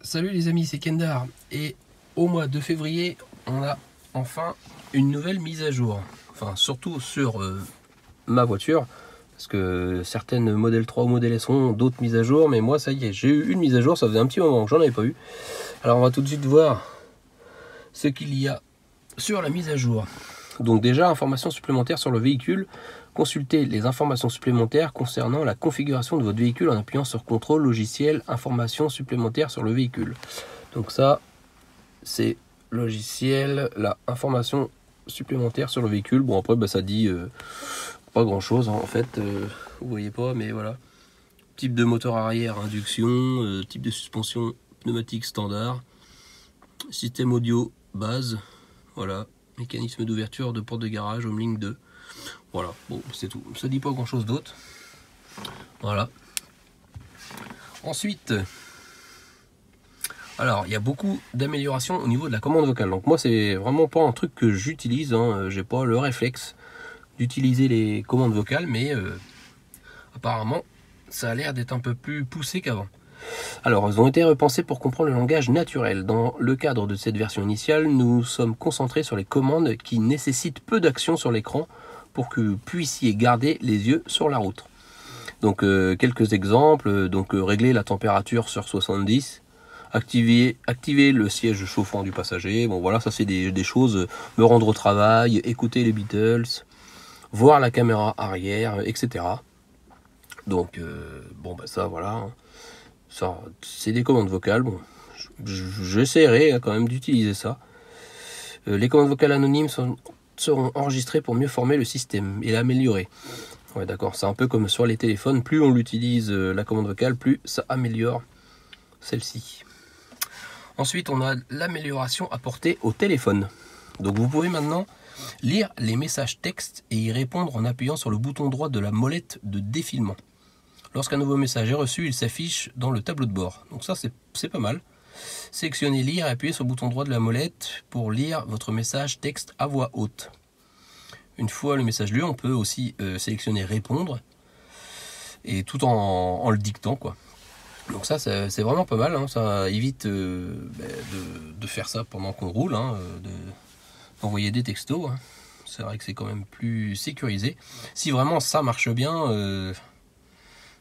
Salut les amis, c'est Kendar. Et au mois de février, on a enfin une nouvelle mise à jour. Enfin, surtout sur ma voiture. Parce que certaines modèles 3 ou modèles S ont d'autres mises à jour. Mais moi, ça y est, j'ai eu une mise à jour. Ça faisait un petit moment que j'en avais pas eu. Alors, on va tout de suite voir ce qu'il y a sur la mise à jour. Donc déjà, informations supplémentaires sur le véhicule. Consultez les informations supplémentaires concernant la configuration de votre véhicule en appuyant sur contrôle logiciel informations supplémentaires sur le véhicule. Donc ça, c'est logiciel, la information supplémentaire sur le véhicule. Bon après, ça dit pas grand chose en fait, vous voyez pas, mais voilà. Type de moteur arrière, induction, type de suspension pneumatique standard, système audio base, voilà. Mécanisme d'ouverture de porte de garage, home link 2. Voilà, bon, c'est tout. Ça dit pas grand chose d'autre. Voilà. Ensuite, alors, il y a beaucoup d'améliorations au niveau de la commande vocale. Donc moi, c'est vraiment pas un truc que j'utilise. J'ai pas le réflexe d'utiliser les commandes vocales, mais apparemment, ça a l'air d'être un peu plus poussé qu'avant. Alors, elles ont été repensées pour comprendre le langage naturel. Dans le cadre de cette version initiale, nous sommes concentrés sur les commandes qui nécessitent peu d'action sur l'écran pour que vous puissiez garder les yeux sur la route. Donc, quelques exemples. Donc, régler la température sur 70, activer le siège chauffant du passager. Bon, voilà, ça c'est des choses. Me rendre au travail, écouter les Beatles, voir la caméra arrière, etc. Donc, ça, voilà. Ça, c'est des commandes vocales. Bon, j'essaierai quand même d'utiliser ça. Les commandes vocales anonymes seront enregistrées pour mieux former le système et l'améliorer. Ouais, d'accord. C'est un peu comme sur les téléphones. Plus on l'utilise, la commande vocale, plus ça améliore celle-ci. Ensuite, on a l'amélioration apportée au téléphone. Donc, vous pouvez maintenant lire les messages textes et y répondre en appuyant sur le bouton droit de la molette de défilement. Lorsqu'un nouveau message est reçu, il s'affiche dans le tableau de bord. Donc ça, c'est pas mal. Sélectionnez lire et appuyez sur le bouton droit de la molette pour lire votre message texte à voix haute. Une fois le message lu, on peut aussi sélectionner répondre, et tout en le dictant, quoi. Donc ça, c'est vraiment pas mal. Ça évite de faire ça pendant qu'on roule, d'envoyer des textos. C'est vrai que c'est quand même plus sécurisé. Si vraiment ça marche bien,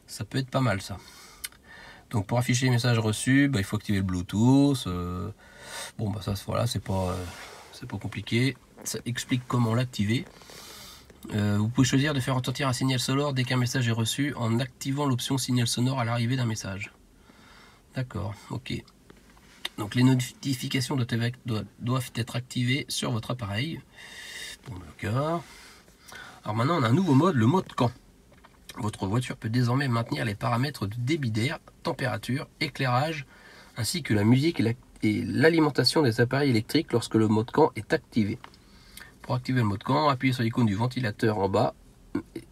ça peut être pas mal, ça. Donc pour afficher les messages reçus, il faut activer le Bluetooth. Ça, voilà, c'est pas compliqué. Ça explique comment l'activer. Vous pouvez choisir de faire retentir un signal sonore dès qu'un message est reçu en activant l'option signal sonore à l'arrivée d'un message. D'accord, ok. Donc les notifications doivent être activées sur votre appareil. Bon, d'accord. Alors maintenant, on a un nouveau mode, le mode camp. Votre voiture peut désormais maintenir les paramètres de débit d'air, température, éclairage, ainsi que la musique et l'alimentation des appareils électriques lorsque le mode camp est activé. Pour activer le mode camp, appuyez sur l'icône du ventilateur en bas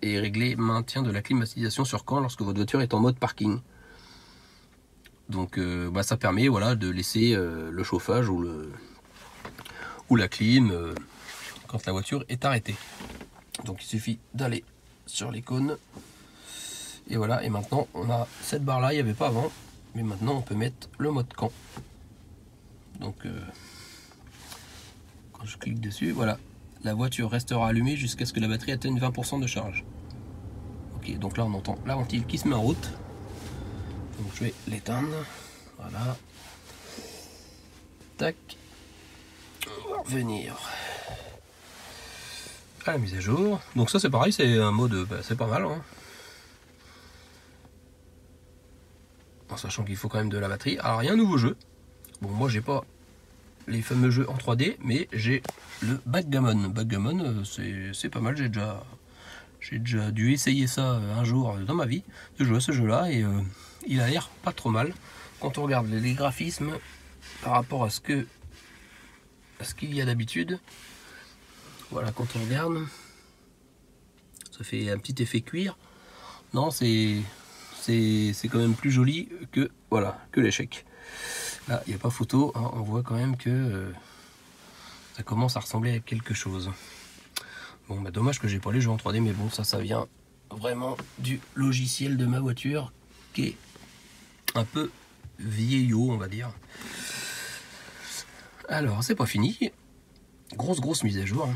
et réglez maintien de la climatisation sur camp lorsque votre voiture est en mode parking. Donc ça permet, voilà, de laisser le chauffage ou la clim quand la voiture est arrêtée. Donc il suffit d'aller sur l'icône. Et voilà, et maintenant on a cette barre là, il n'y avait pas avant, mais maintenant on peut mettre le mode camp. Donc quand je clique dessus, voilà, la voiture restera allumée jusqu'à ce que la batterie atteigne 20% de charge. Ok, donc là on entend la ventile qui se met en route. Donc je vais l'éteindre. Voilà. Tac. On va revenir à la mise à jour. Donc ça c'est pareil, c'est un mode, c'est pas mal. En sachant qu'il faut quand même de la batterie. Alors il y a un nouveau jeu. Bon, moi j'ai pas les fameux jeux en 3D, mais j'ai le Backgammon. Backgammon, c'est pas mal. J'ai déjà dû essayer ça un jour dans ma vie, de jouer à ce jeu-là, et il a l'air pas trop mal. Quand on regarde les graphismes par rapport à ce qu'il y a d'habitude, voilà, quand on regarde, ça fait un petit effet cuir. Non, c'est quand même plus joli que l'échec. Là, il n'y a pas photo, on voit quand même que ça commence à ressembler à quelque chose. Bon, dommage que j'ai pas les jeux en 3D, mais bon, ça vient vraiment du logiciel de ma voiture qui est un peu vieillot, on va dire. Alors, c'est pas fini. Grosse mise à jour.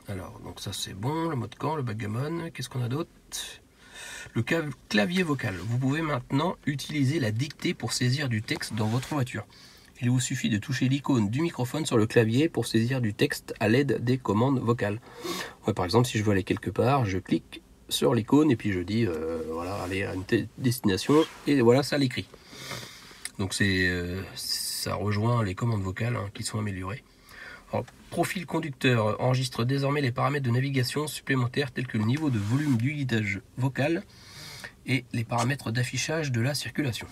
Alors, donc ça c'est bon, le mode camp, le backgammon. Qu'est-ce qu'on a d'autre? Le clavier vocal. Vous pouvez maintenant utiliser la dictée pour saisir du texte dans votre voiture. Il vous suffit de toucher l'icône du microphone sur le clavier pour saisir du texte à l'aide des commandes vocales. Ouais, par exemple, si je veux aller quelque part, je clique sur l'icône et puis je dis voilà, aller à une destination et voilà, ça l'écrit. Donc ça rejoint les commandes vocales qui sont améliorées. Alors, profil conducteur enregistre désormais les paramètres de navigation supplémentaires tels que le niveau de volume du guidage vocal et les paramètres d'affichage de la circulation.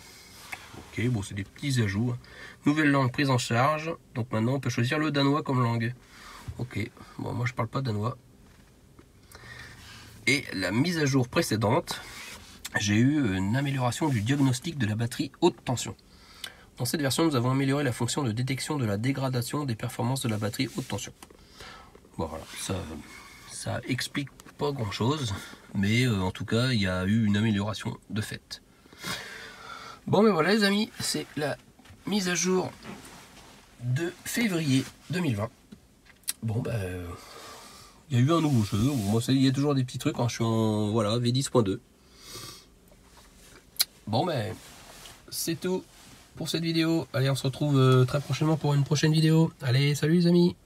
Ok, bon, c'est des petits ajouts. Nouvelle langue prise en charge. Donc maintenant, on peut choisir le danois comme langue. Ok, bon, moi je parle pas danois. Et la mise à jour précédente, j'ai eu une amélioration du diagnostic de la batterie haute tension. Dans cette version, nous avons amélioré la fonction de détection de la dégradation des performances de la batterie haute tension. Bon, voilà, ça explique pas grand chose, mais en tout cas, il y a eu une amélioration de fait. Bon, mais voilà les amis, c'est la mise à jour de février 2020. Bon, ben, il y a eu un nouveau jeu. Moi, il y a toujours des petits trucs. Je suis en voilà, V10.2. Bon, ben, c'est tout pour cette vidéo. Allez, on se retrouve très prochainement pour une prochaine vidéo. Allez, salut les amis!